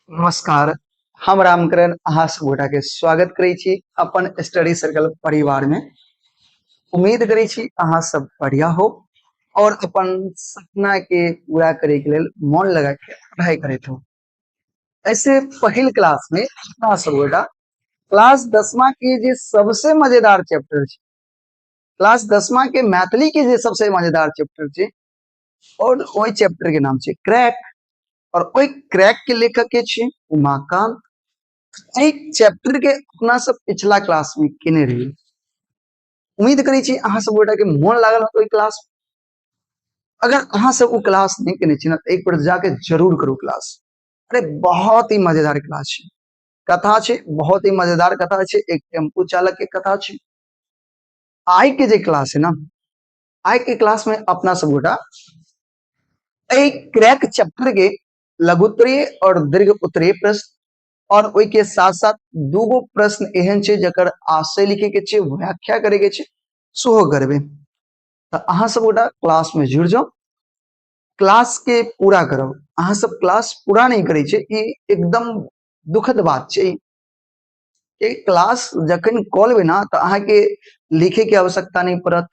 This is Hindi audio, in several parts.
नमस्कार। हम रामकरण अहाँ सब गोटा के स्वागत करै छी अपन स्टडी सर्कल परिवार में। उम्मीद करै छी अहाँ सब बढ़िया हो और अपन सपना के पूरा करे के लेल मन लगा के पढ़ाई करैत हो। ऐसे पहिल क्लास में अपना सब गोटा क्लास 10मा के जे सबसे मजेदार चैप्टर छै, क्लास 10मा के मैथिली के जे सबसे मजेदार चैप्टर छै और ओई चैप्टर के नाम छै क्रैक। और ओई क्रैक के लेखक के छै उमाकांत। एक चैप्टर के अपना सब पिछला क्लास में केने रही। उम्मीद करै छी अहाँ सब गोटा के मन लागल होत ओई क्लास में। अगर अहाँ सब वो क्लास नहीं केने छी ना तो एक बार जाके जरूर करू क्लास। अरे बहुत ही मजेदार क्लास छै। कथा छै, बहुत ही मजेदार कथा छै। एक टेम्पू चालक के कथा छै। आई के जे क्लास है ना, आई के क्लास में अपना सब गोटा एक क्रैक चैप्टर के लघुत्तरीय और दीर्घ उत्तरीय प्रश्न और ओई के साथ साथ दूगो प्रश्न एहन छै जकर आशय लिखे के छै, व्याख्या करे के छै, सेहो करबे। तो अहाँ सब गोटा क्लास में जुड़ जाओ, क्लास के पूरा करो। अहाँ सब क्लास पूरा नहीं करे छै, ई एकदम दुखद बात छै। ये क्लास जखन कऽ लेबै ना तो अहाँ के लिखे के आवश्यकता नहीं पड़त।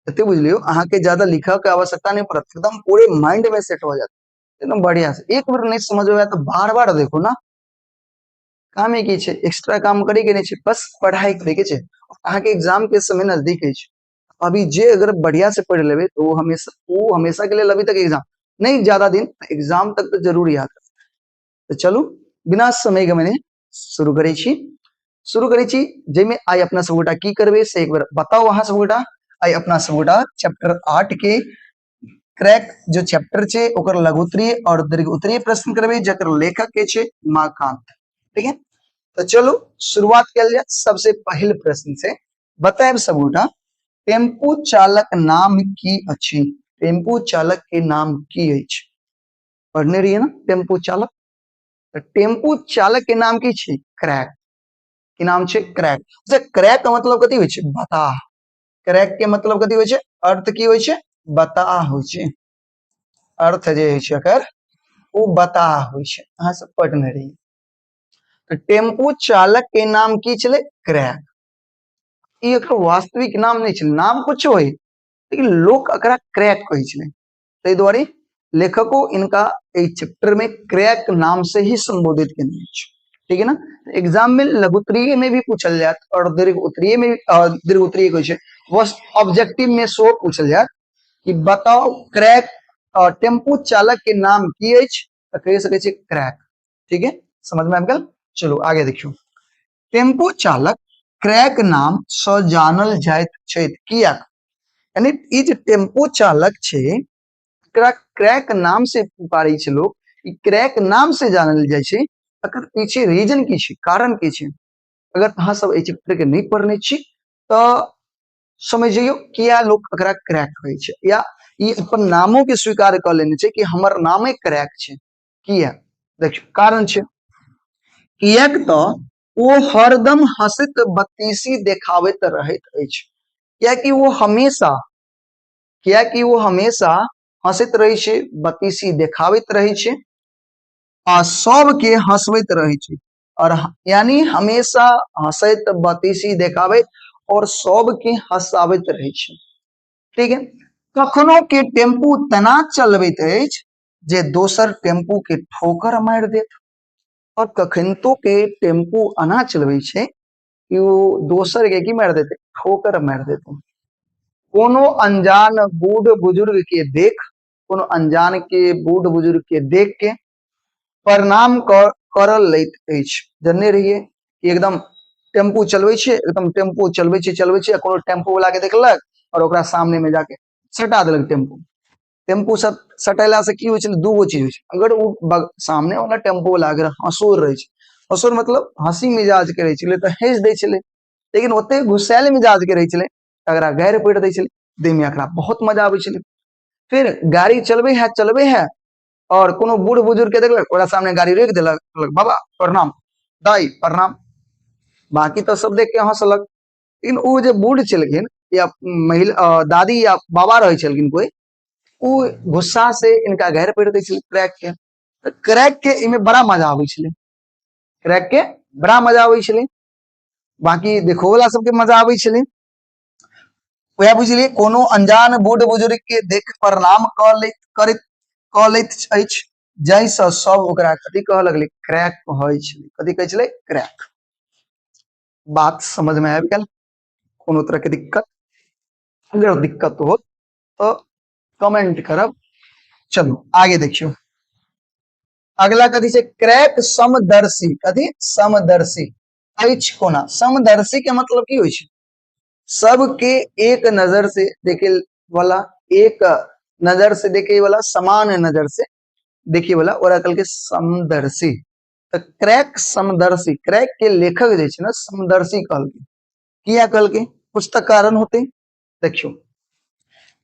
एते बुझलियो, अहाँ के ज्यादा लिखा के आवश्यकता नहीं पड़त, एकदम पूरे माइंड में सेट हो जात एकदम बढ़िया से। एक बार नहीं समझ में आया तो बार बार देखो ना। कामे की छै, एक्स्ट्रा काम करे के नहीं छै, बस पढ़ाई करे के छै। अहाँ के एग्जाम के समय नजदीक है। अभी जे अगर बढ़िया से पढ़ लेवे तो वो हमेशा के लिए अभी तक एग्जाम नहीं, ज्यादा दिन एग्जाम तक तो जरूर याद रख। तो चलू बिना समय गमने शुरू करै छी जेमे आई अपना सब गोटा की करबे से एक बार बताओ। अहाँ सब गोटा आई अपना सब गोटा चैप्टर 8 के क्रैक जो चैप्टर छे ओकर लघुत्तरीय और दीर्घ उत्तरीय प्रश्न करबे जकर लेखक के छे उमाकांत। ठीक है, तो चलो शुरुआत कर लिया सबसे पहले प्रश्न से। बताएब सब गोटा टेम्पू चालक नाम की अछि? टेम्पू चालक के नाम की अछि? पढ़ने रहिए ना टेम्पू चालक। तो टेम्पू चालक के नाम की छे? क्रैक। की नाम छे? क्रैक। अच्छा, क्रैक का मतलब कथी होय छे? बता। क्रैक के मतलब कथी होय छे? अर्थ की होय छे? बता होय छे। अर्थ जे होय छे एकर वो बता होय छे। अहाँ सब पढ़ने रहिए। तो टेम्पू चालक के नाम की छले? क्रैक। ई एकर वास्तविक नाम नहीं छले, नाम कुछ होय लेकिन लोग एकरा क्रैक कहै छले। तै दुआरे लेखको इनका इस चैप्टर में क्रैक नाम से ही संबोधित केने छै। ठीक है ना। एग्जाम में लघुत्तरीय में भी पूछल जात और दीर्घ उत्तरीय में दीर्घ उत्तरीय कहै छै, बस ऑब्जेक्टिव में सो पूछल जात कि बताओ क्रैक टेम्पू चालक के नाम की अछि? तो कह सके छै क्रैक। ठीक है, समझ में आबि गेल। चलो आगे देखियो। टेम्पू चालक क्रैक नाम से जानल जाइत छै कियाक? यानी ई जे टेम्पू चालक छै एकरा क्रैक नाम से पुकारे छै लोग, ई क्रैक नाम से जानल जाय छै। एकर पीछे रीजन की छै, कारण की छै? अगर अहाँ सब ए चैप्टर के नहीं पढ़ने छी तो समझियो किया लोग एकरा क्रैक कहै छै, या ई अपन नामों के स्वीकार कर लेने छै कि हमर नामे क्रैक छै। किया? देखियो कारण छै। कियाक तो वो हरदम हंसैत बत्तीसी देखाबैत रहैत अछि। कियाकि वो हमेशा हंसैत रहे छै, बत्तीसी देखाबैत रहे छै आ सबके हंसबैत रहे छै। और यानी हमेशा हंसैत बत्तीसी देखाबैत और सबके हंसाबैत रहे छै। ठीक है, कखनो के टेम्पू तना चलबैत अछि जे दोसर टेम्पू के ठोकर मार देत, और कखनतो के टेम्पू एना चलबै छै कि वो दोसर के की मार देते? ठोकर मार देते। कोनो अनजान बूढ़ बुजुर्ग के देख, कोनो अनजान के बूढ़ बुजुर्ग के देख के प्रणाम करल लैत अछि। जानने रहिए कि एकदम टेम्पू चलबै छै, एकदम टेम्पू चलबै छै, कोनो टेम्पू वाला के देखलक और ओकरा सामने में जाके सटा देलक टेम्पू। टेम्पू सब सटेला से की होय छै? दूगो चीज होय छै। अगर वो सामने वाला टेम्पू वाला अगर हंसोर रहे छै, हंसोर मतलब हंसी मिजाज के रहे छले तो हंस दे छले, लेकिन ओते गुस्सैल मिजाज के रहे छले अगरा गारि पड़ दे छले, देह में एकरा बहुत मजा आवे छले। फिर गाड़ी चलबे है और कोनो बूढ़ बुजुर्ग के देखलक, ओकरा सामने गाड़ी रोक देलक, कहलक बाबा प्रणाम, दाई प्रणाम। बाकी तो सब देख के हंसलक, लेकिन वो जो बूढ़ छलखिन या महिला दादी या बाबा रहे छलखिन कोई, उ गुस्सा से इनका घर पेड़ दै छलै क्रैक के। तो क्रैक के इमे बड़ा मजा आवे छले, क्रैक के बड़ा मजा आवे छले, बाकी देखो वाला सबके मजा आवे छले। वह बुझलिए कोनो अनजान बूढ़ बुजुर्ग के देख प्रणाम क लैत अछि, जाहिसँ सब ओकरा कथी कह लगले, क्रैक कहै छले। कथी कहै छले, क्रैक। बात समझ में आबि गेल? कोनो तरह के दिक्कत? अगर दिक्कत हो तो कमेंट करब। चलो आगे देखियो, अगला कथी छै, क्रैक समदर्शी। कथी, समदर्शी अछि कोना। समदर्शी के मतलब की होइ छै, सबके एक नजर से देखे वाला, एक नजर से देखे वाला, समान नजर से देखे वाला, ओकरा कहल के समदर्शी। तो क्रैक समदर्शी, क्रैक के लेखक जे छै ना समदर्शी कहल के। किया कहल के, कुछ तो कारण होते। देखियो,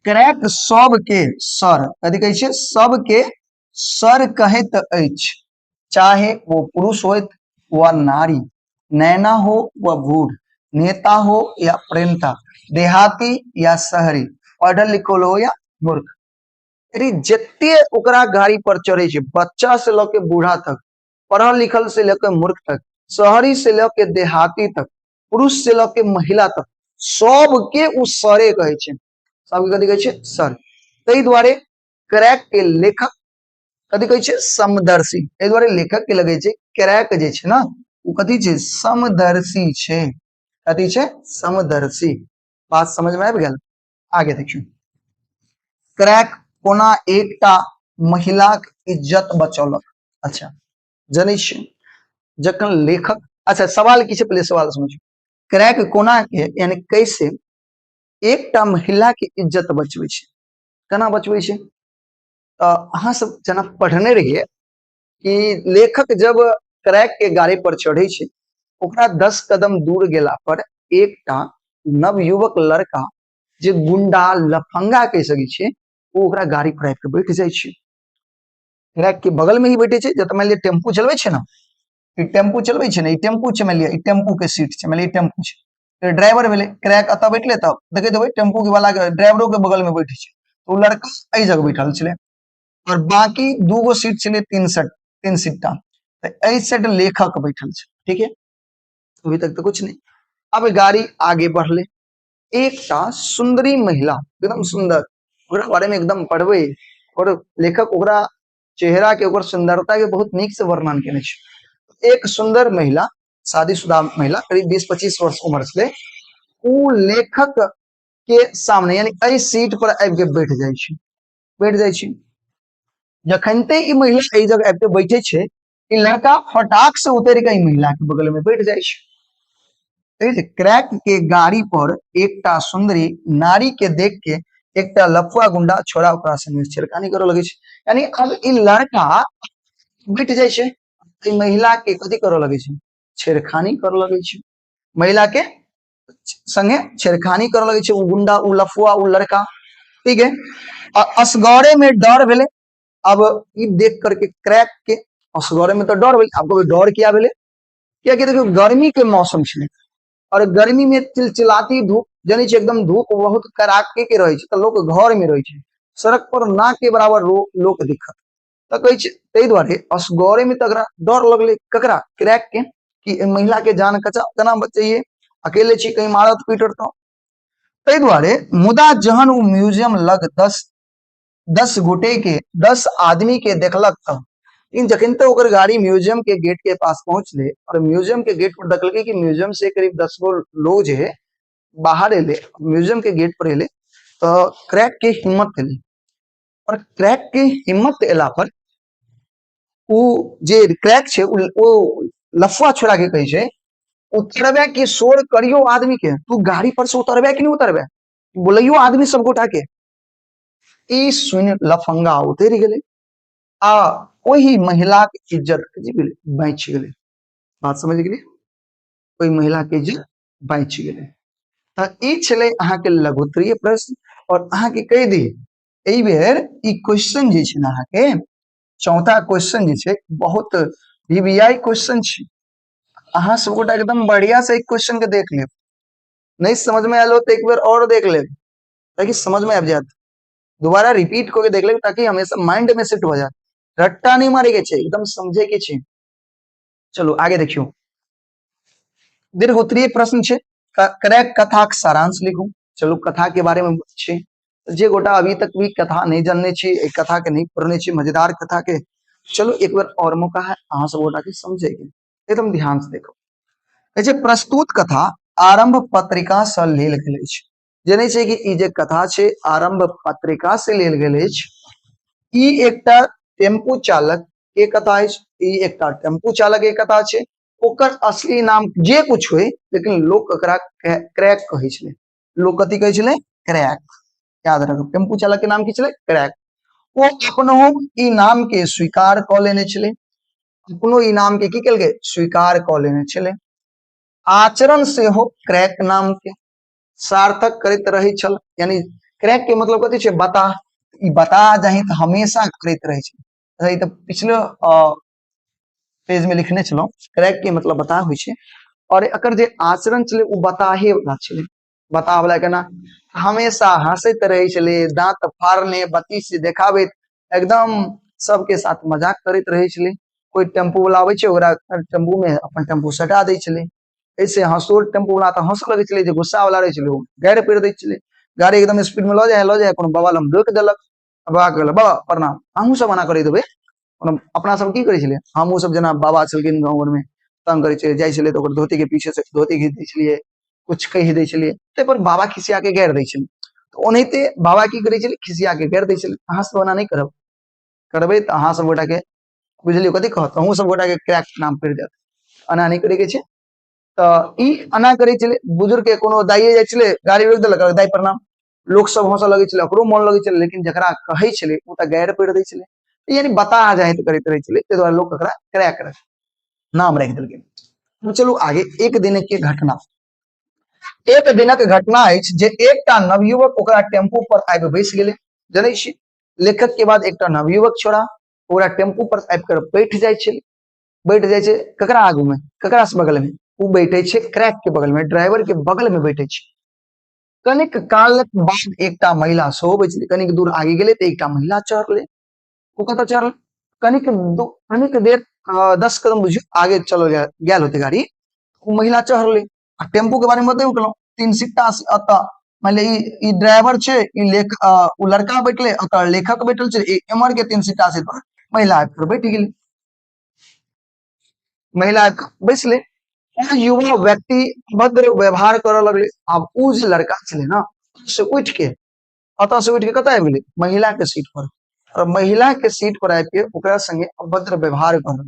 क्रैक सबके सर, कथी कहै छै, सबके सर कहैत अछि, चाहे वो पुरुष होइत वा नारी, नैना हो व बूढ़, नेता हो या प्रेमता, देहाती या शहरी, पढ़ल लिखल हो या मूर्ख। यदि जते ओकरा गाड़ी पर चढ़े छै, बच्चा से लेके बूढ़ा तक, पढ़ल लिखल से लेके मूर्ख तक, शहरी से लेके देहाती तक, पुरुष से लेके महिला तक, सबके उ सरे कहे छै। सबके कथी कहै छै, सर। ताहि दुआरे क्रैक के लेखक कथी कहै छै, समदर्शी। एहि दुआरे लेखक के लगे छै क्रैक जे छै ना उ कथी छै, समदर्शी छै। कथी छै, समदर्शी। बात समझ में आबि गेल? आगे देखियो, क्रैक कोना एकटा महिलाक इज्जत बचौलक। अच्छा, जनै छियै जखन लेखक, अच्छा सवाल की छै, पहले सवाल समझियो, क्रैक कोना के यानी कैसे एकटा महिला के इज्जत बचबै छै, केना बचबै छै। अहाँ सब जना पढ़ने रहिए कि लेखक जब क्रैक के गाड़ी पर चढ़े छै, ओकरा 10 कदम दूर गेला पर एकटा नवयुवक लड़का जे गुंडा लफंगा कह सकै छै, वो ओकरा गाड़ी पर आबि के बैठ जाय छै। क्रैक के बगल में ही बैठे छै। जब मान लिया टेम्पू चलवे छै ना, ई टेम्पू चलवे छै ना, ई टेम्पू छै, मान लिया ई टेम्पू के सीट छै, मान लिया टेम्पू छै, तो ड्राइवर भेले, क्रैक अत बैठले, तब देखे देबै टेम्पू के वाला के ड्राइवरो के बगल में बैठे छै, तो लड़का एहि जगह बैठल छले, और बाकी दूगो सीट छले, तीन सीटा, तो एहि साइड लेखक बैठल छै। ठीक है, अभी तक तो कुछ नहीं। अब गाड़ी आगे बढ़ले, एकटा सुंदरी महिला, एकदम सुंदर, ओकरा बारे में एकदम पढ़बै, और लेखक ओकरा चेहरा के, ओकर सुंदरता के बहुत नीक से वर्णन केने छै। एक सुंदर महिला, शादीशुदा महिला, करीब 20-25 वर्ष उम्र छले, उ लेखक के सामने यानी एहि सीट पर आबि के बैठ जाय छै, बैठ जाय छै। जखनते ई महिला एहि जगह आबि के बैठे छै, ई लड़का फटाक से उतर के ई महिला के बगल में बैठ जाय छै। क्रैक के गाड़ी पर एकटा सुंदरी नारी के देख के एकटा लफुआ गुंडा छोरा ओकरा संगे छेड़खानी करे लगे छै। यानी अब ई लड़का बैठ जाय छै, ई महिला के कथी करे लगे छै, छेड़खानी करे लगे छै, महिला के संगे छेड़खानी करे लगे छै, उ गुंडा, उ लफुआ, उ लड़का। ठीक है, असगरे में डर भेले। अब ई देख करके क्रैक के असगरे में तो डर भेले। आपको डर किया भेले, क्या कि देखियो गर्मी के मौसम छे, और गर्मी में चिलचिलाती धूप, जानी छे एकदम धूप बहुत कड़ाके के रहे छे, तो लोग घर में रहे छे, सड़क पर ना के बराबर लोग दिखत, तो कहे छे तै दुआरे असगरे में तगड़ा डर लगले, ककरा, क्रैक के, कि महिला के जान केना बचाइए, अकेले छी, कहीं मारत पीटत तो। तै दुआरे मुदा जहन उ म्यूजियम लग 10 गोटे के, 10 आदमी के देखलक, तब इन जखन तक ओकर गाड़ी म्यूजियम के गेट के पास पहुंचले, और म्यूजियम के गेट पर देखलकै कि म्यूजियम से करीब 10 गो लोग जे है बाहर एले, म्यूजियम के गेट पर एले, तो क्रैक के हिम्मत एले, और क्रैक के हिम्मत एला पर उ जे क्रैक छे, ओ लफुआ छोड़ा के कहे छे, उतरबे के शोर करियो आदमी के, तू गाड़ी पर से उतरबे कि नहीं उतरबे, बोलियो आदमी सब गोटा के। ई सुन लफंगा उतर गेले, आ वही महिला के इज्जत बच गेले। बात समझ गेली, कोई महिला के इज्जत बच गेले। तो ई छले अहाँ के लघुत्तरीय प्रश्न, और अहाँ के कह दी एहि बेर ई क्वेश्चन जे छै अहाँ के चौथा क्वेश्चन जे छै बहुत वीवीआई क्वेश्चन छै। अहाँ सब गोटा एकदम बढ़िया से एक क्वेश्चन के देख लेब, नहीं समझ में आलो तो एक बार और देख लेब, ताकि समझ में आ जाए, दोबारा रिपीट करके देख लेब, ताकि हमेशा माइंड में सेट हो जाए। रट्टा नहीं मारे के एकदम समझे के। चलो आगे देखियो। दीर्घोत्तरीय प्रश्न छे, करेक्ट कथा के सारांश लिखू। चलो कथा के बारे में छे, जे गोटा अभी तक भी कथा नहीं जानने छे, एक कथा के नहीं पढ़ने छे, मजेदार कथा के, चलो एक बार और मौका है अहाँ सब गोटा के समझे के, एकदम ध्यान से देखो। जे प्रस्तुत कथा आरंभ पत्रिका से लेल गेल अछि। जने छै कि ई जे कथा छै आरंभ पत्रिका से लेल गेल अछि। ई एकटा टेम्पू चालक के कथा अछि, ई एकटा टेम्पू चालक के कथा छै। ओकर असली नाम जे कुछ होय, लेकिन लोग एकरा क्रैक कहै छले। लोग कथि कहै छले? क्रैक। याद रखो, टेम्पू चालक के नाम की छले? क्रैक। वो अपनो ई नाम के स्वीकार क लेने छले, अपनो ई नाम के की केलके? स्वीकार क लेने छले। आचरण से हो क्रैक नाम के सार्थक करैत रहे छल, यानी क्रैक के मतलब कथि छै? बता। ई बता जाहि त हमेशा करैत रहे छै। रही तो पिछले पेज में लिखने छलो, क्रैक के मतलब बता होय छै। और एकर जे आचरण छले उ बताहे वाला छले। बता वाला केना? हमेशा हंसैत रहे छले, दांत फाड़ने, बत्ती से देखाबे, एकदम सबके साथ मजाक करैत रहे छले। कोई टेम्पू वाला आवे छै, ओकरा टेम्पू में अपन टेम्पू सटा दै छले। ऐसे हंसोर टेम्पू वाला तो हंस लगे छले, जे गुस्सा वाला रहे छले वो गाड़ पेड़ दै छले। गाड़ी एकदम स्पीड में लो जाए कोनो बाबा लम रोक देलक। बाबा कहलक बाबा प्रणाम, हमहू सब मना कर देबे। अपना सब की करे छले, हमहू सब जना बाबा छलखिन गांव घर में तंग करे छले, जाय छले तो ओकर धोती के पीछे से धोती घीच दै छलिए, कुछ कह दै छलिए, ते पर बाबा खिसिया के गाड़ दै छले। तो ओनहिते बाबा की करे छले? खिसिया के गाड़ दै छले। अहाँ सब ओना नहीं करब, करबे त अहाँ सब गोटा के बुझलियो कथि कहत, अहूँ सब गोटा के क्रैक नाम पड़ जात। अना नहीं करे के छै। तो ई अना करे छले। बुजुर्ग के कोनो दाइये जाय छले, गाड़ी रोक देलक, दाई प्रणाम, लोग सब हंस लगे छले, ओकरो मन लगे छले, लेकिन जकरा कहे छले उ त गाड़ पेड़ दै छले। यानी बता जाहित करैत रहे छले, ते द्वारा लोग एकरा क्रैक नाम रख देलकै। चलू आगे। एक दिन के घटना। एक दिनक घटना अछि जे एकटा नवयुवक ओकरा टेम्पू पर आबि बैस गेले। जनै छी लेखक के बाद एकटा नवयुवक छोड़ा ओकरा टेम्पू पर आबि कर बैठ जाय छै। बैठ जाय छै ककरा आगू में? ककरा से बगल में? उ बैठे छै क्रैक के बगल में, ड्राइवर के बगल में बैठे छै। कनिक कालक बाद एकटा महिला सेहो बैसले। कनिक दूर आगे गेले त एकटा महिला चढ़ले। वो कतऽ चढ़ल? कनिक देर 10 कदम बुझियो आगे चलो गेल होते गाड़ी, वो महिला चढ़ले। आ टेम्पू के बारे में बतेबो केलौं, 3 सीटा अतऽ मान ले ई ड्राइवर छै, ई उ लड़का बैठले, अतऽ लेखक बैठल छै, एमर के 3 सीटा से महिला आबि कर बैठ गेली। महिला बैसले। युवा व्यक्ति भद्र व्यवहार करे लगले। अब उ जे लड़का छले ना, से उठ के अतः से उठ के कतऽ आबि गेलै? महिला के सीट पर। और महिला के सीट पर आबि के ओकरा संगे अभद्र व्यवहार कर,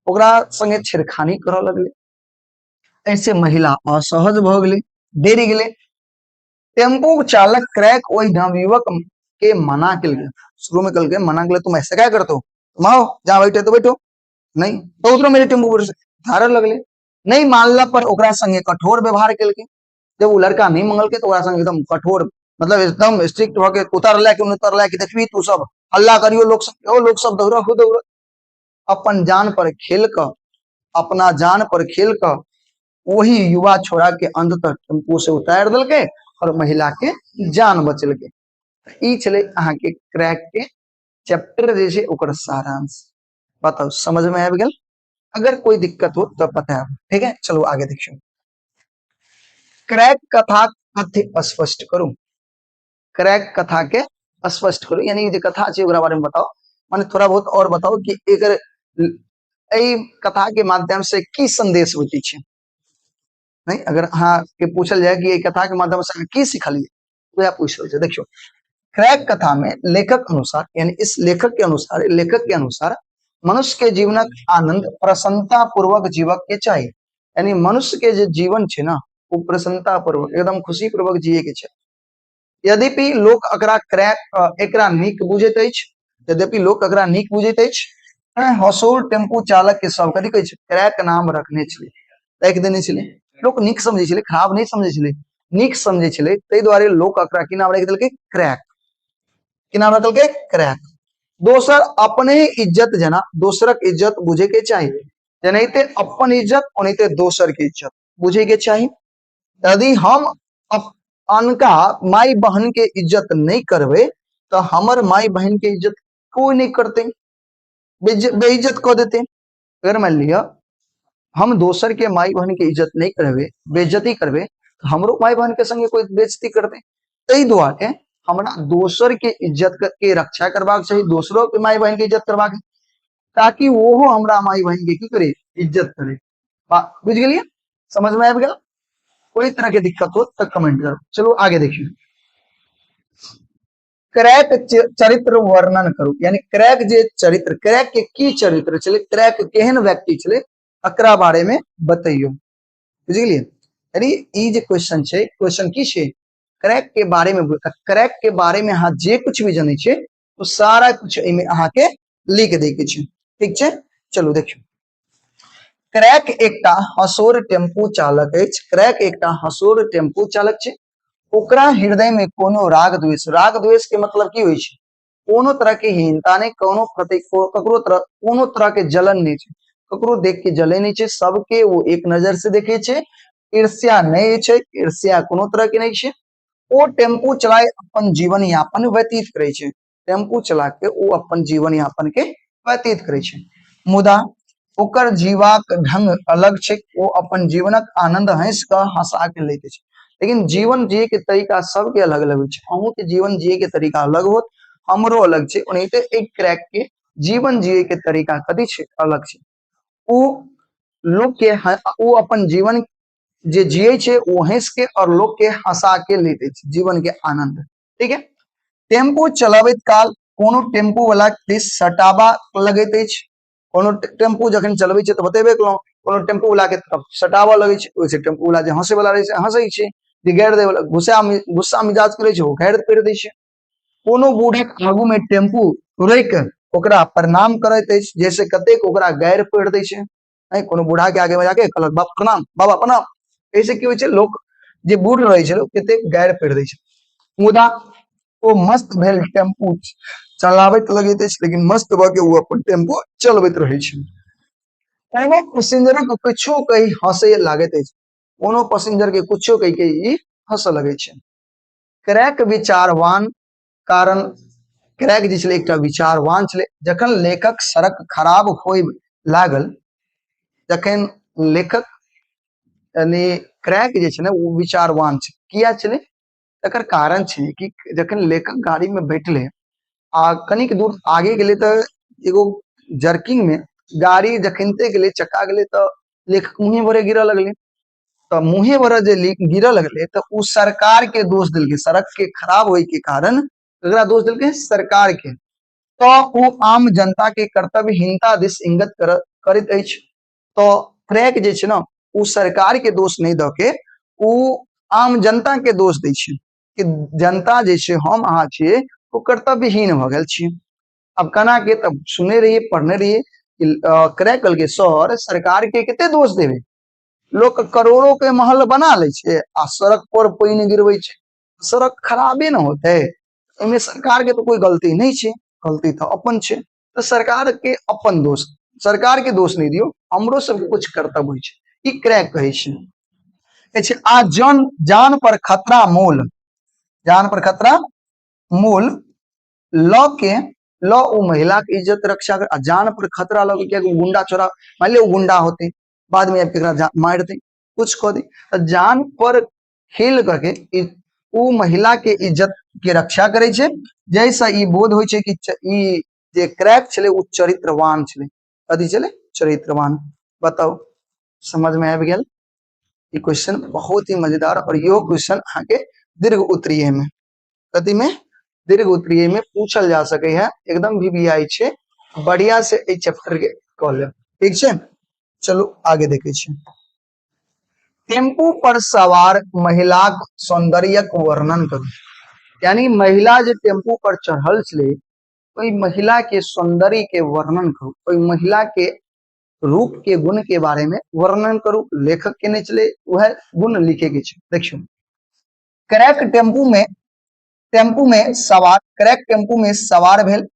ओकरा संगे छेड़खानी करे लगले। ऐसे महिला असहज भ गेले, डर गेले। टेम्पू चालक क्रैक ओहि नवयुवक के मना केलकै। शुरू में कहलकै, मना केलकै, तुम ऐसा क्या करते हो, तुम आओ, जहाँ बैठे तो बैठो, नहीं तो उतरो मेरे टेम्पू पर से। धारे लगले। नहीं मानला पर ओकरा संगे कठोर व्यवहार केलकै। जब वो लड़का नहीं मंगलकै तो ओकरा संगे एकदम कठोर, मतलब एकदम स्ट्रिक्ट भ के उतरला कि उतरला कि देखबी तू सब हल्ला करियो, लोग सब दौड़ा हो दौड़। अपन जान पर खेल क, अपना जान पर खेल क वही युवा छोरा के अंत तक टेम्पू से उतार देलकै और महिला के जान बचेलकै। ई छले अहाँ के क्रैक के चैप्टर जे छै ओकर सारांश। बताओ समझ में आबि गेल? अगर कोई दिक्कत हो तो बताओ, ठीक है। चलो आगे देखियो। क्रैक कथा कथ्य स्पष्ट करू। क्रैक कथा के स्पष्ट करू, यानी जे कथा छै ओकरा बारे में बताओ, माने थोड़ा बहुत और बताओ कि एकर एई कथा के माध्यम से की संदेश होती छै। नहीं अगर अहाँ के पूछल जाए कि एई कथा के माध्यम से की सिखलिए, तो पूछ लो। देखियो क्रैक कथा में लेखक अनुसार, यानी इस लेखक के अनुसार मनुष्य के जीवनक आनंद प्रसन्नता पूर्वक जीवक के चाहिए। यानी मनुष्य के जो जीवन छै ना, वो प्रसन्नता पूर्वक एकदम खुशी पूर्वक जिये के छै। यद्यपि लोक एकरा नीक बुझैत अछि, यद्यपि लोक एकरा नीक बुझैत अछि, हसौर टेम्पू चालक के सब कथि कहै छै? क्रैक नाम रखने छलै, राखि देने छलै। लोक नीक समझै छलै, खराब नहीं समझै छलै, नीक समझै छलै। ताहि दुआरे लोक एकरा की नाम राखि देलकै? क्रैक। की नाम रखलकै? क्रैक। दोसर अपने इज्जत जना दोसरक इज्जत बुझे के चाहिए। जेनाहिते अपन इज्जत ओनाहिते दोसर के इज्जत बुझे के चाहिए। यदि हम अनका माई बहन के इज्जत नहीं करबे तो हमर माई बहन के इज्जत कोई नहीं करते। बेइज्जत कऽ देते। अगर मान लिया हम दोसर के माई बहन के इज्जत नहीं करबे, बेइज्जती करबे, तो हमरो माई बहन के संगे कोई बेइज्जती करते। ताहि दुआरे हमरा दोसर के इज्जत के रक्षा करबाक चाही, दोसरो के माई बहन के इज्जत करबाक चाही, ताकि वो हमरा माई बहन के की करे, इज्जत करे। बुझ गेलिए, समझ में आबि गेल। कोई तरह के दिक्कत हो तो कमेंट करो। चलो आगे देखिए, क्रैक चरित्र वर्णन करू, यानी क्रैक जे चरित्र, क्रैक के की चरित्र चले, क्रैक केहन व्यक्ति चले, एकरा बारे में बताइयो। बुझ गेलिए, यानी ई जे क्वेश्चन छे, क्वेश्चन की छे, क्रैक के बारे में। क्रैक के बारे में अहाँ जे कुछ भी जाने छे, तो सारा कुछ इमे अहाँ के लिख दे के छे। ठीक छे, चलो देखियो। क्रैक एकटा हसोर टेम्पू चालक अछि। क्रैक एकटा हसोर टेम्पू चालक छे। ओकरा हृदय में कोनो राग द्वेष, राग द्वेष के मतलब की होय छे, कोनो तरह के हीनता नहीं, कोनो तरह के जलन नहीं छे, ककरो देख के जले नहीं छे, सबके वो एक नजर से देखे छे, ईर्ष्या नहीं छे, ईर्ष्या कोनो तरह के नहीं छे। वो टेम्पू चलाए अपन जीवन यापन व्यतीत करे छे, टेम्पू चला के वो अपन जीवन यापन के व्यतीत करे छे। मुदा ओकर जीवाक ढंग अलग छे, वो अपन जीवनक आनंद हंस के हंसा के लेते छे। लेकिन जीवन जिए के तरीका सबके अलग अलग होय छे, अहूं के जीवन जिए के तरीका अलग होत, हमरो अलग छे। ओनाहिते एक क्रैक के जीवन जिए के तरीका कथी छे, अलग छे। वो लोग के वो अपन जीवन जे जिए छे, वो हंस के और लोग के हंसा के लेते छे, जीवन के आनंद। ठीक है, टेम्पू चलाबैत काल कोनो टेम्पू वाला के सटाबा लगैत अछि। कोनो टेम्पू जखन चलबै छै, तो बतेबे केलौं, कोनो टेम्पू वाला के तरफ सटाबा लगै छै, ओइसे टेम्पू वाला जे हंसे वाला रहै छै, हंसै छै, जे गारि दे वाला गुस्सा मिजाज करे छै, वो गारि पड़ि दै छै। कोनो बूढ़क आगू में टेम्पू रोक के ओकरा प्रणाम करैत अछि, जैसे कतेक ओकरा गारि पड़ि दै छै। कोनो बूढ़ा के आगे में जाके कहलक बाप प्रणाम, बाबा प्रणाम, ऐसे की होइ छै, लोग जे बूढ़ रहै छै, कतेक गारि पड़ि दै छै। मुदा ओ मस्त भेल टेम्पू चलाबैत लगैत अछि, लेकिन मस्त भ के वो अपन टेम्पू चलबैत रहै छै। कोनो पैसेंजर के कुछो कही हंसे लागैत अछि, कोनो पैसेंजर के कुछो कही के ई हंसे लगै छै। क्रैक विचारवान कारण, क्रैक जे छलै एकटा विचारवान छलै। जखन लेखक सड़क खराब होय लागल, जखन लेखक यानी क्रैक जे छै ने, वो विचारवान छै। किया छलै, एकर कारण छै कि जखन लेखक गाड़ी में बैठले आ कनिक दूर आगे गेले, तो एगो जर्किंग में गाड़ी जखनते गेले, चक्का गेले, तो लेखक मुँहे भरे गिरऽ लगले। तो मुँहे भरे जे गिरऽ लगले, तो उ सरकार के दोष दिलके, सड़क के खराब होय के कारण एकरा दोष दिलके सरकार के। तो उ आम जनता के कर्तव्यहीनता दिस इंगित करैत अछि। तो क्रैक जे छै ना, उ सरकार के दोष नहीं द के उ आम जनता के दोष दै छै, कि जनता जे छै, हम अहाँ छियै, वो कर्तव्यहीन भ गेल छियै। अब कना के तब सुने रहिए, पढ़ने रहिए कि क्रैक कहलकै सर सरकार के कते दोष देबे, लोग करोड़ों के महल बना ले छे आ सड़क पर पानी गिरबै छै, सड़क खराबे न होते, एमे सरकार के तो कोई गलती नहीं छे, गलती तो अपन छे। तो सरकार के अपन दोष, सरकार के दोष नहीं दियो, हमरो सब कुछ कर्तव्य होय छै, ई क्रैक कहै छै। आ जान पर खतरा मोल, जान पर खतरा मोल लॉ के, लॉ वो महिला के इज्जत रक्षा कर, जान पर खतरा लॉ के, गुंडा चोरा, मान लिया वो गुंडा होते, बाद में मार दे, कुछ खो दे, तो जान पर खेल करके वो महिला के इज्जत के रक्षा करे छे। जैसा ई बोध होय छे कि ई जे क्रैक छले वो चरित्रवान छले, कथी छले, चरित्रवान। बताओ, समझ में आबि गेल। ये क्वेश्चन बहुत ही मजेदार, और यो क्वेश्चन आगे दीर्घ उत्तरीय में, कथी में, दीर्घ उत्तरीय में पूछल जा सके है, एकदम VVI छे, बढ़िया से ए चैप्टर के क लेब। ठीक छे, चलो आगे देखे छे। टेम्पू पर सवार महिलाक सौंदर्यक वर्णन करू, यानी महिला जे टेम्पू पर चढ़ल छले, ओई महिला के सौंदर्य के वर्णन करू, ओई महिला के रूप के गुण के बारे में वर्णन करू। लेखक के ने चले वह गुण लिखे के छे। देखियो, क्रैक टेम्पू में सवार, क्रैक टेम्पू में सवार भेल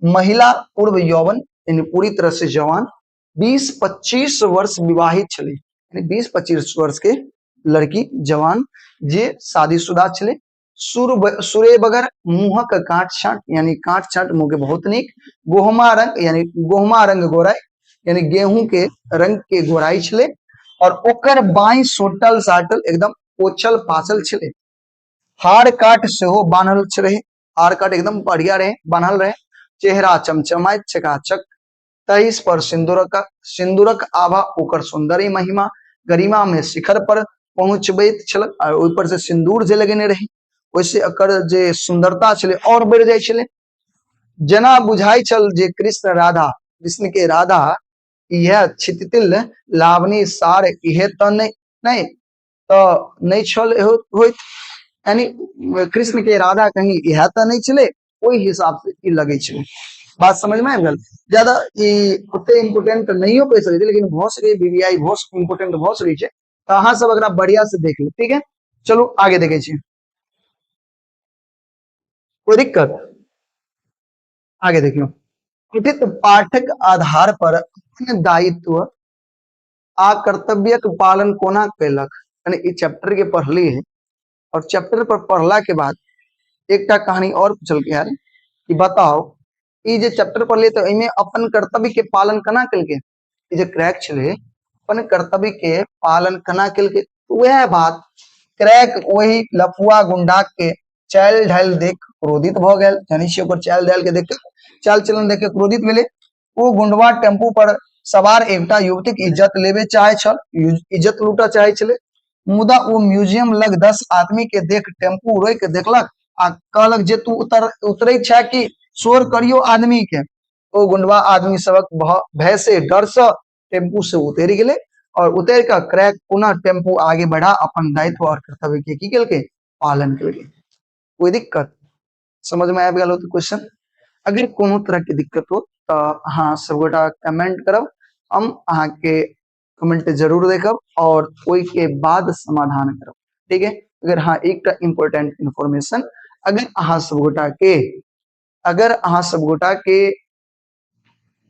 महिला पूर्व यौवन, यानी पूरी तरह से जवान, 20-25 वर्ष विवाहित छले, यानी 20-25 वर्ष के लड़की जवान जे शादीशुदा छले, सुरे बगर मुहक काट छाट यानी काट छाट मुंह के बहुत निक। गोहमा रंग यानी गोहमा रंग गोराई यानी गेहूं के रंग के गोराई छले। और ओकर बाई सोटल साटल एकदम पोछल पाछल छले। हार काट से हो बान्हल रहे, हार काट एकदम बढ़िया रहे, बान्हल रहे। चेहरा चमचमाइत चकाचक, तहिस पर सिंदूरक आभा ओकर सौंदर्य महिमा गरिमा में शिखर पर पहुंचबैत छल। और ऊपर से सिंदूर जे लगेने रही ओइसे एकर जे सुंदरता छले और बढ़ जाय छले। जना बुझाई छल जे कृष्ण के राधा यह छितिल लावनी सार इहे त नहीं तो नहीं छल होइत यानी कृष्ण के राधा कहीं यह तो नहीं चले ओई हिसाब से ई लगे छले। बात समझ में आबि गेल। ज्यादा ई ओते इम्पोर्टेंट नहीं हो पैसे लेकिन बहुत सके बीबीआई बहुत इम्पोर्टेंट बहुत रही है तो अहाँ सब अगर बढ़िया से देख लो ठीक है। चलो आगे देखे छी, कोई दिक्कत आगे देखियो। उचित पाठक आधार पर अपन दायित्व आ कर्तव्यक पालन कोना कैलक यानी ई चैप्टर के पढ़ली है। और चैप्टर पर पढ़ला के बाद एक कहानी और पूछल के यार कि बताओ ई जे चैप्टर पढ़लिए तो इमे अपन कर्तव्य के पालन कना केलके। ई जे क्रैक छले अपन कर्तव्य के पालन कना केलके वह बात क्रैक वही लफुआ गुंडा के चाल ढाल देख क्रोधित भ गेल। जानी छी ओकर चाल ढाल के देख के चाल चलन देख के क्रोधित भेले। वो गुंडवा टेम्पू पर सवार एकटा युवती के इज्जत लेबे चाहे छल, इज्जत लूटा चाहे छले। मुदा वो म्यूजियम लग 10 आदमी के देख टेम्पू रोक के देखलक आ कहलक जे तू उतरे छै कि शोर करियो आदमी के। ओ गुंडवा आदमी सबक भय से डर से टेम्पू से उतरी गेले और उतर कर क्रैक पुनः टेम्पू आगे बढ़ा अपन दायित्व और कर्तव्य के की केलके पालन केलके। कोई दिक्कत समझ में आबि गेल हो तो क्वेश्चन। अगर कोनो तरह की दिक्कत हो तो हाँ सबगोटा कमेंट करब, हम अहाँ के कमेंट जरूर देखब और ओई के बाद समाधान करब ठीक है। अगर हाँ एक इम्पोर्टेंट इन्फॉर्मेशन अगर अहाँ सबगोटा के अगर अहाँ सबगोटा के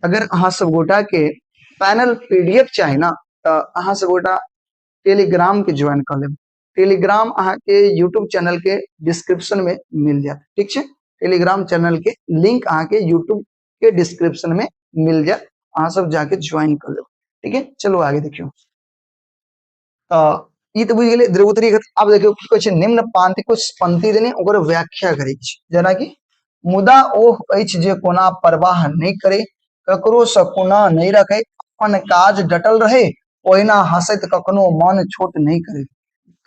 अगर अहाँ सबगोटा के पैनल पीडीएफ चाहिए ना तो अहाँ सबगोटा टेलीग्राम के ज्वाइन कर लेब। टेलीग्राम अहाँ के यूट्यूब चैनल के डिस्क्रिप्शन में मिल जाए ठीक है। टेलीग्राम चैनल के लिंक अहाँ के यूट्यूब के डिस्क्रिप्शन में मिल जाए, अहाँ सब जाके ज्वाइन कर लेब ठीक है। चलो आगे देखियो। ई तो बुझ गेलै द्रव्योत्तरी। अब देखियो की कहै छै निम्न पांति कुछ पंक्ति देने ओकर व्याख्या करै छै। जेना कि मुदा ओह अछि जे कोना परवाह नहीं करे, ककरो से कोना नहीं रखे, अपन काज डटल रहे, ओहिना हंसैत कखनो मन छोट नहीं करे।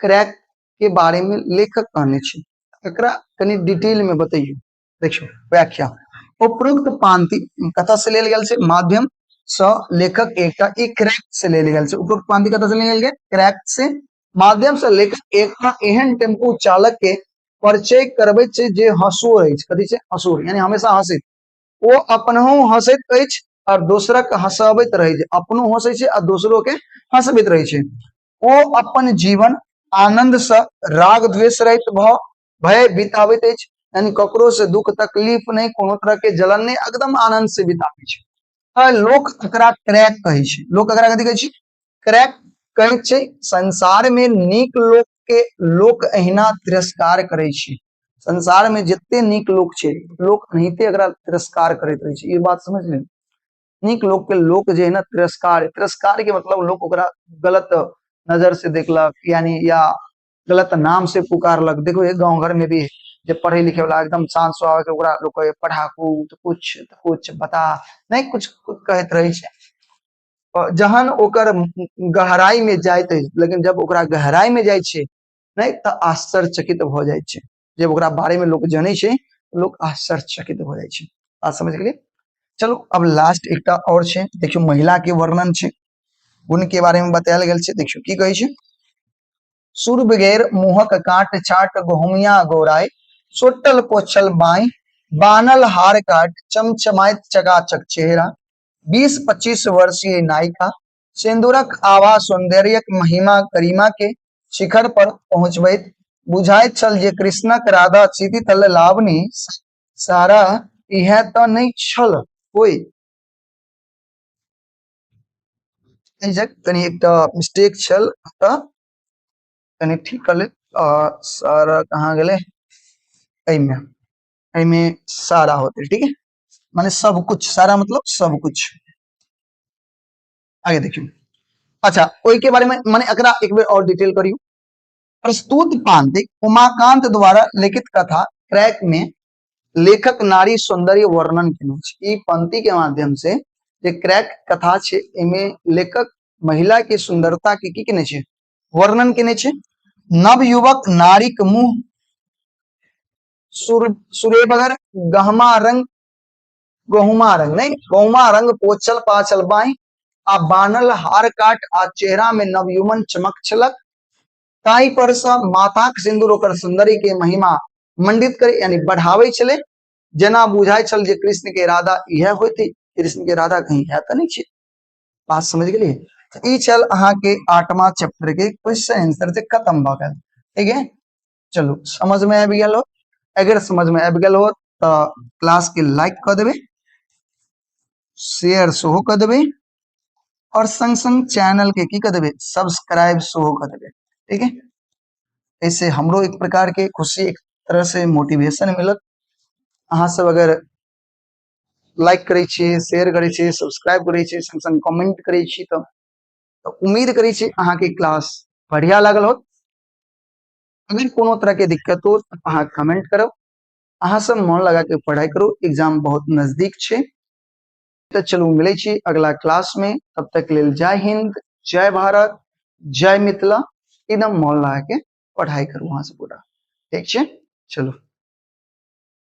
क्रैक के बारे में लेखक कहने छै, एकरा कनी डिटेल में बताइए। देखियो व्याख्या उपरोक्त पांति कतऽ से लेल गेल छै माध्यम से लेखक एकटा ई क्रैक से लेल गेल छै। उपरोक्त पांति कतऽ से लेल गेल क्रैक से माध्यम से लेखक एकटा एहन टेम्पू चालक के परिचय करबे छै जे हंसुर अछि। कथी छै हंसुर यानी हमेशा हंसैत। ओ अपनहु हंसैत अछि और दोसरक हंसाबैत रहे छै, अपनो हंसै छै और दोसरो के हंसबैत रहे छै। ओ अपन जीवन आनंद से राग द्वेष रहित भय बिताबैत अछि यानी ककरो से दुख तकलीफ नहीं, कोनो तरह के जलन नहीं, एकदम आनंद से बिताबै छै। लोक एकरा क्रैक कहै छै। लोक एकरा कथी कहै छै क्रैक कहै छै। संसार में नीक लोक के लोक अहिना तिरस्कार करे छै। संसार में जितने नीक लोक छै लोक अहिते एकरा तिरस्कार करैत रहे छै। ये बात समझ ले। नीक लोक के लोक जे है ना तिरस्कार, तिरस्कार के मतलब लोग ओकरा गलत नजर से देखलक यानी या गलत नाम से पुकारलक। देखो ये गांव घर में भी जब पढ़े लिखे वाला एकदम शांत स्वभाव के ओकरा लोग कहे पढ़ाकू तो कुछ बता नहीं कुछ कहत रहे छै। जहन ओकर गहराई में जाइत है लेकिन जब ओकरा गहराई में जाय छै नहीं तो आश्चर्यचकित भ जाय छै। जब ओकरा बारे में लोग जाने छै लोग आश्चर्यचकित हो जाय छै। बात समझ गेलिए। चलो अब लास्ट एकटा और छै। देखियो महिला के वर्णन छै, गुण के बारे में बतायल गेल छै। देखियो की कहै छै सुर बगैर मुहक काट छाट गहुमिया गोराई, सोटल पोछल बाई, बानल हार काट चमचमाइत चकाचक चेहरा। 20-25 वर्षीय नायिका सिंदूरक आभा सौंदर्यक महिमा गरिमा के शिखर पर पहुंचबैत बुझाइत छल जे कृष्णक राधा चितितल लावनी सारा इह तो नहीं छल कोई। कनी एक मिस्टेक छल त कनी ठीक कर ले। सर कहाँ गेले एमे एमे सारा होते, ठीक है, माने सब कुछ, सारा मतलब सब कुछ। आगे देखियो। अच्छा ओई के बारे में माने एकरा एक बेर और डिटेल करियो। प्रस्तुत पांतिक उमाकांत द्वारा लिखित कथा क्रैक में लेखक नारी सौंदर्य वर्णन केने छै। ई पंक्ति के माध्यम से जे क्रैक कथा छै एमे लेखक महिला के सुंदरता के की केने छै, वर्णन केने छै। नवयुवक नारी के मुंह सुरेबगर गहमा रंग गहुमा रंग नहीं गहुमा रंग पोछल पाछल बाई आ बानल हार काट आ चेहरा में नवयुवन चमक छलक। ताई पर से माताक सिंदूर ओकर सौंदर्य के महिमा मंडित करे यानी बढ़ावे चले। जना बुझाय छल जे कृष्ण के इरादा यह होती, कृष्ण के इरादा कहीं है तो नहीं छे। बात समझ गेलिए। तो ई चल अहाँ के 8वां चैप्टर के क्वेश्चन आंसर से खत्म भ गेल, ठीक है। चलो समझ में आबि गेल हो। अगर समझ में आबि गेल हो तो क्लास के लाइक कर देबे, शेयर सेहो कर देबे और संग संग चैनल के की कर देबे, सब्सक्राइब सेहो कर देबे, ठीक है। ऐसे हमरो एक प्रकार के खुशी, एक तरह से मोटिवेशन मिलत। अहाँ सब अगर लाइक करे छिए, शेयर करे छिए, सब्सक्राइब करे छिए, संग संग कमेंट करे छिए तो उम्मीद करे छिए अहाँ के क्लास बढ़िया लागल होत। अगर कोनो तरह के दिक्कत हो तो अहाँ कमेंट करो। अहाँ सब मन लगा के पढ़ाई करो, एग्जाम बहुत नजदीक छे। तो चलो मिले छी अगला क्लास में, तब तक लेल जय हिंद, जय भारत, जय मिथिला। एकदम मन लगा के पढ़ाई करू वहां से पूरा, ठीक छे। चलो।